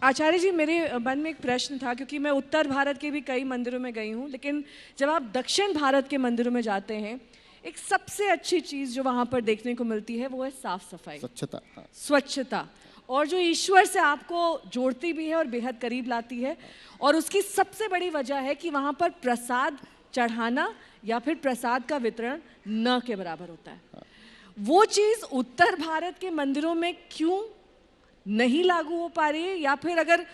आचार्य जी, मेरे मन में एक प्रश्न था, क्योंकि मैं उत्तर भारत के भी कई मंदिरों में गई हूँ, लेकिन जब आप दक्षिण भारत के मंदिरों में जाते हैं, एक सबसे अच्छी चीज़ जो वहाँ पर देखने को मिलती है वो है साफ सफाई, स्वच्छता। स्वच्छता, और जो ईश्वर से आपको जोड़ती भी है और बेहद करीब लाती है। और उसकी सबसे बड़ी वजह है कि वहाँ पर प्रसाद चढ़ाना या फिर प्रसाद का वितरण न के बराबर होता है। वो चीज़ उत्तर भारत के मंदिरों में क्यों नहीं लागू हो पा रही है, या फिर अगर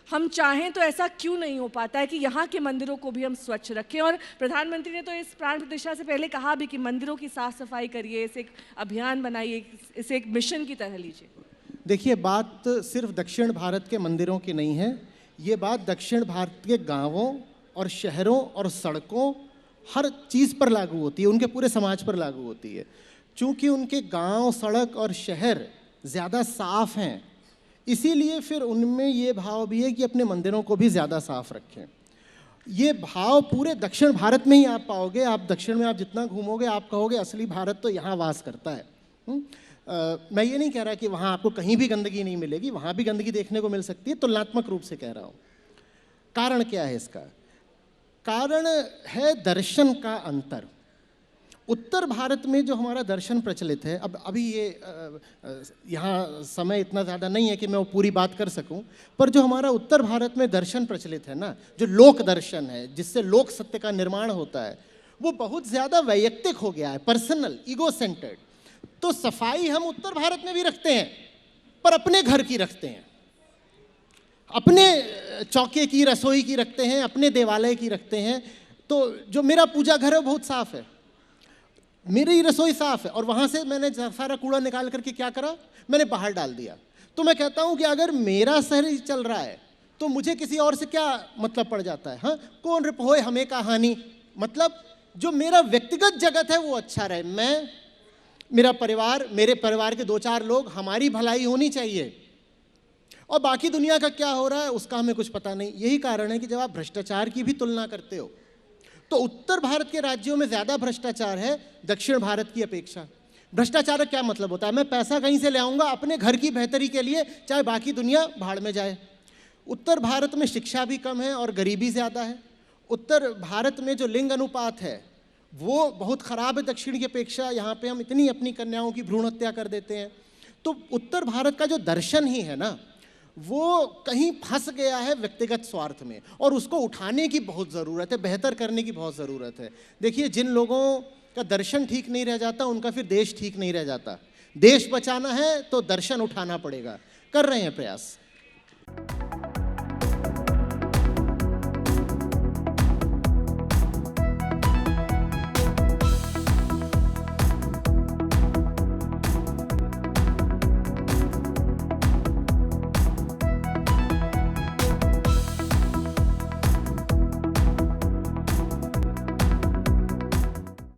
हम चाहें तो ऐसा क्यों नहीं हो पाता है कि यहाँ के मंदिरों को भी हम स्वच्छ रखें? और प्रधानमंत्री ने तो इस प्राण प्रतिष्ठा से पहले कहा भी कि मंदिरों की साफ सफाई करिए, इसे एक अभियान बनाइए, इसे एक मिशन की तरह लीजिए। देखिए, बात सिर्फ दक्षिण भारत के मंदिरों की नहीं है, ये बात दक्षिण भारत के गांवों और शहरों और सड़कों, हर चीज़ पर लागू होती है, उनके पूरे समाज पर लागू होती है। चूँकि उनके गांव, सड़क और शहर ज़्यादा साफ हैं, इसीलिए फिर उनमें ये भाव भी है कि अपने मंदिरों को भी ज़्यादा साफ रखें। ये भाव पूरे दक्षिण भारत में ही आप पाओगे। आप दक्षिण में आप जितना घूमोगे आप कहोगे असली भारत तो यहाँ वास करता है। मैं ये नहीं कह रहा कि वहाँ आपको कहीं भी गंदगी नहीं मिलेगी, वहाँ भी गंदगी देखने को मिल सकती है, तुलनात्मक रूप से कह रहा हूँ। कारण क्या है इसका? कारण है दर्शन का अंतर। उत्तर भारत में जो हमारा दर्शन प्रचलित है, अब अभी ये यहाँ समय इतना ज़्यादा नहीं है कि मैं वो पूरी बात कर सकूं, पर जो हमारा उत्तर भारत में दर्शन प्रचलित है ना, जो लोक दर्शन है जिससे लोक सत्य का निर्माण होता है, वो बहुत ज़्यादा वैयक्तिक हो गया है, पर्सनल, ईगो सेंटर्ड। तो सफाई हम उत्तर भारत में भी रखते हैं, पर अपने घर की रखते हैं, अपने चौके की, रसोई की रखते हैं, अपने देवालय की रखते हैं। तो जो मेरा पूजा घर है बहुत साफ है, मेरी रसोई साफ है, और वहाँ से मैंने सारा कूड़ा निकाल करके क्या करा, मैंने बाहर डाल दिया। तो मैं कहता हूँ कि अगर मेरा शहर ही चल रहा है तो मुझे किसी और से क्या मतलब पड़ जाता है? हाँ, कौन रिपोए हमें कहानी। मतलब जो मेरा व्यक्तिगत जगत है वो अच्छा रहे, मैं, मेरा परिवार, मेरे परिवार के 2-4 लोग, हमारी भलाई होनी चाहिए, और बाकी दुनिया का क्या हो रहा है उसका हमें कुछ पता नहीं। यही कारण है कि जब आप भ्रष्टाचार की भी तुलना करते हो तो उत्तर भारत के राज्यों में ज़्यादा भ्रष्टाचार है दक्षिण भारत की अपेक्षा। भ्रष्टाचार का क्या मतलब होता है? मैं पैसा कहीं से ले आऊँगा अपने घर की बेहतरी के लिए, चाहे बाकी दुनिया भाड़ में जाए। उत्तर भारत में शिक्षा भी कम है और गरीबी ज़्यादा है। उत्तर भारत में जो लिंग अनुपात है वो बहुत ख़राब है दक्षिण की अपेक्षा। यहाँ पे हम इतनी अपनी कन्याओं की भ्रूण हत्या कर देते हैं। तो उत्तर भारत का जो दर्शन ही है ना, वो कहीं फंस गया है व्यक्तिगत स्वार्थ में, और उसको उठाने की बहुत ज़रूरत है, बेहतर करने की बहुत ज़रूरत है। देखिए, जिन लोगों का दर्शन ठीक नहीं रह जाता उनका फिर देश ठीक नहीं रह जाता। देश बचाना है तो दर्शन उठाना पड़ेगा। कर रहे हैं प्रयास।